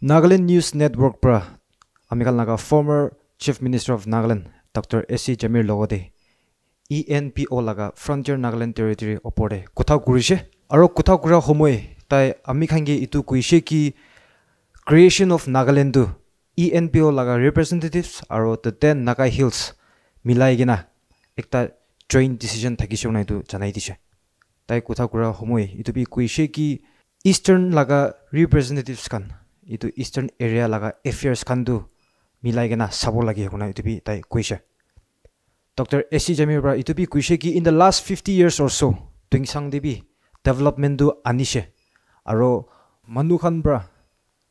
Nagaland News Network pra amikal naga former Chief Minister of Nagaland Dr. S.C. Jamir logode ENPO laga Frontier Nagaland Territory opore kotha kurise aro kotha kura homoy tai amikhange itu kuise ki creation of Nagaland du ENPO laga representatives aro the 10 Naga Hills milai gina ekta joint decision thakise unai tu janai dise tai kotha kura homoy itu bi kuise ki Eastern laga representatives kan itu Eastern area laga affairs kandu milai gena sabo lagi hona itu bi tai kuise Dr. S.C. Jamir bra itu bi kuise ki in the last 50 years or so twingsang debi development du anishe aro manukhan bra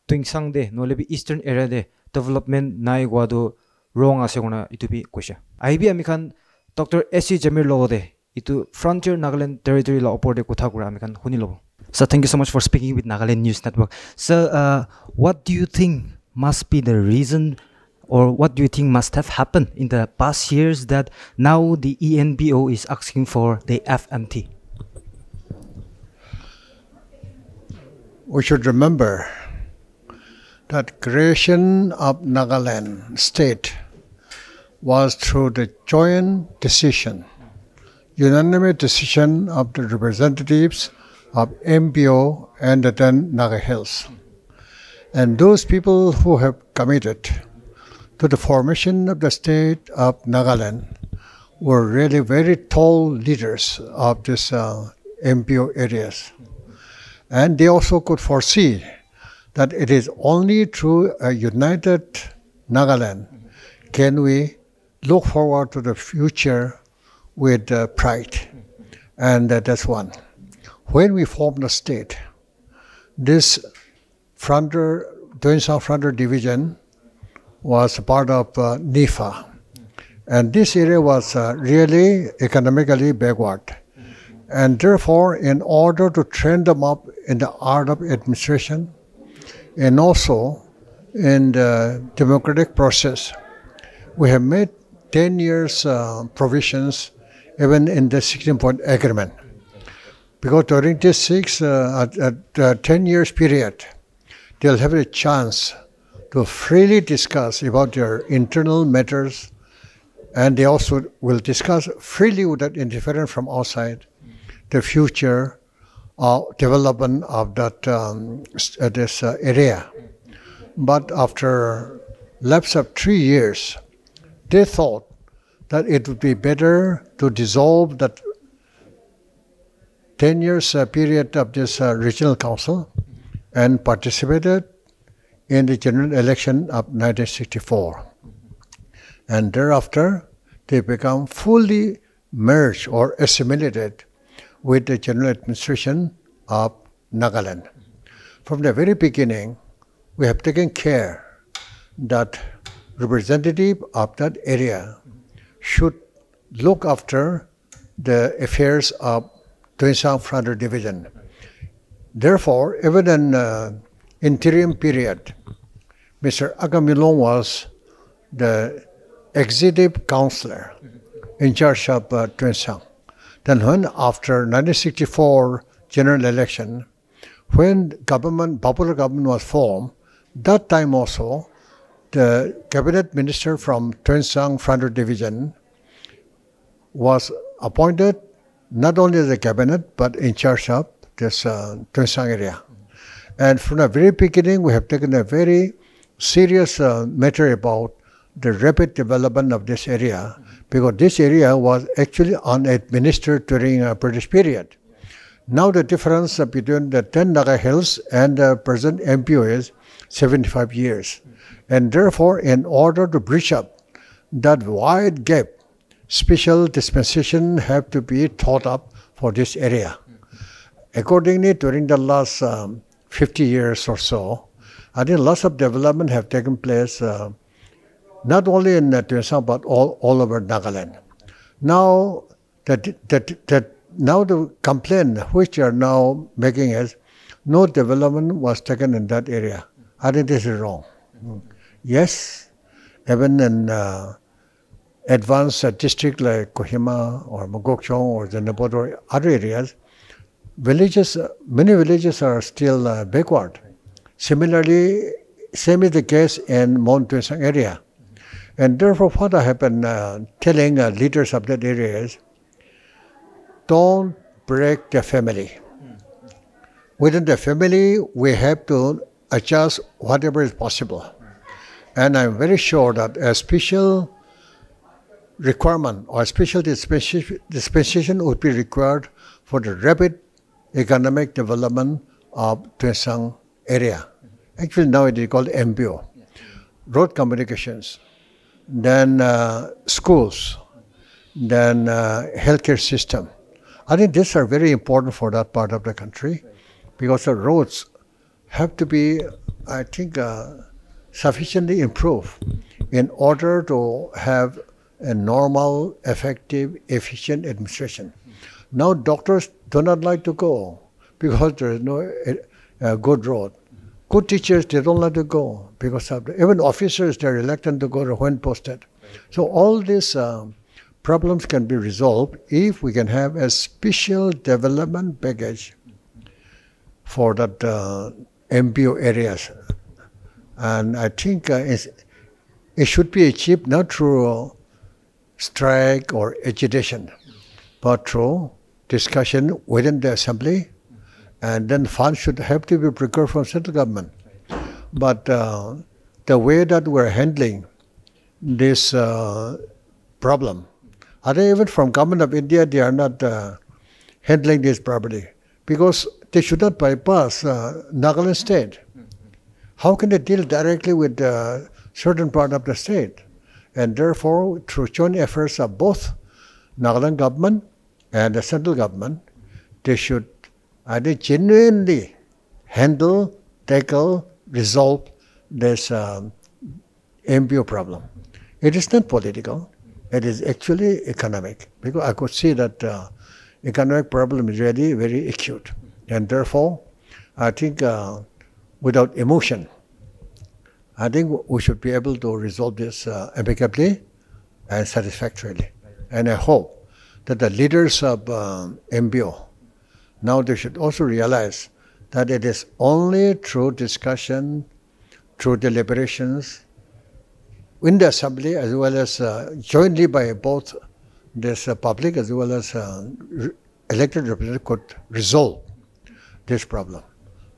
twingsang de nolebi Eastern area de development nai gwado wrong ase hona itu bi kuise aibi amikhan Dr. S.C. Jamir logode itu Frontier Nagaland Territory la opor de kotha kura amikhan huni lobo. So thank you so much for speaking with Nagaland News Network. So what do you think must be the reason or what do you think must have happened in the past years that now the ENPO is asking for the FMT? We should remember that creation of Nagaland state was through the joint decision, unanimous decision of the representatives of MPO and the 10 Naga Hills. And those people who have committed to the formation of the state of Nagaland were really very tall leaders of this MPO areas. And they also could foresee that it is only through a united Nagaland can we look forward to the future with pride. And that's one. When we formed the state, this Doinsang Frontier Division was part of NIFA. And this area was really economically backward. And therefore, in order to train them up in the art of administration and also in the democratic process, we have made 10 years provisions even in the 16-point agreement. Because during this 10 years period, they'll have a chance to freely discuss about their internal matters, and they also will discuss freely without interference from outside the future development of that this area. But after lapse of 3 years, they thought that it would be better to dissolve that 10 years period of this regional council and participated in the general election of 1964. And thereafter, they become fully merged or assimilated with the general administration of Nagaland. From the very beginning, we have taken care that representative of that area should look after the affairs of Doinsang Frontier Division. Therefore, even in interim period, Mr. Agamilong was the executive councillor in charge of Doinsang. Then when after 1964 general election, when popular government was formed, that time also, the cabinet minister from Doinsang Frontier Division was appointed not only as a cabinet, but in charge of this Doinsang area. And from the very beginning, we have taken a very serious matter about the rapid development of this area, because this area was actually unadministered during a British period. Now the difference between the 10 Naga Hills and the present MPO is 75 years. And therefore, in order to bridge up that wide gap, special dispensation have to be thought up for this area. Accordingly, during the last 50 years or so, I think lots of development have taken place, not only in Doinsang but all over Nagaland. Now, now the complaint which you are now making is no development was taken in that area. I think this is wrong. Yes, even in advanced district like Kohima or Mogokchong or Zanabod or other areas, many villages are still backward. Similarly, same is the case in Mount Tuensang area. And therefore, what I have been telling leaders of that area is, don't break the family. Within the family, we have to adjust whatever is possible. And I'm very sure that a special requirement or special dispensation would be required for the rapid economic development of Tuensang area. Actually, now it is called MBO. Road communications, then schools, then healthcare system. I think these are very important for that part of the country because the roads have to be, I think, sufficiently improved in order to have a normal, effective, efficient administration. Now doctors do not like to go because there is no good road. Good teachers, they don't like to go because of even officers, they're reluctant to go to when posted. So all these problems can be resolved if we can have a special development package for that MBO areas. And I think it should be achieved not through strike or agitation, but through discussion within the assembly, and then funds should have to be procured from central government. But the way that we're handling this problem, I think even from government of India, they are not handling this properly because they should not bypass Nagaland state. How can they deal directly with certain part of the state? And therefore, through joint efforts of both Nagaland government and the central government, they should, I think, genuinely handle, tackle, resolve this MBO problem. It is not political. It is actually economic. Because I could see that economic problem is really very acute. And therefore, I think without emotion, I think we should be able to resolve this amicably and satisfactorily. And I hope that the leaders of MBO, now they should also realize that it is only through discussion, through deliberations, in the assembly as well as jointly by both this public as well as elected representatives could resolve this problem.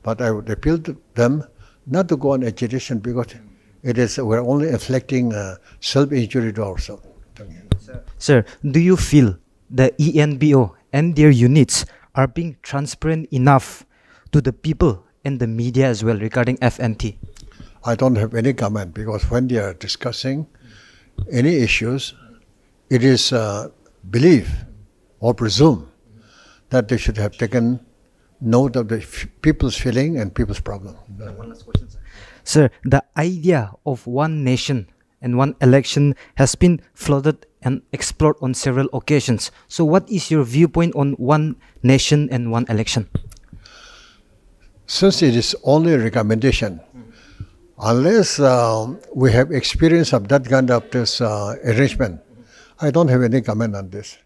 But I would appeal to them not to go on agitation because it is we're only inflicting self-injury to ourselves. Sir, do you feel the ENBO and their units are being transparent enough to the people and the media as well regarding FNT? I don't have any comment because when they are discussing any issues, it is believed or presumed that they should have taken note of the people's feeling and people's problem. One last question, sir. Sir, the idea of one nation and one election has been floated and explored on several occasions. So what is your viewpoint on one nation and one election? Since it is only a recommendation, unless we have experience of that kind of this arrangement, I don't have any comment on this.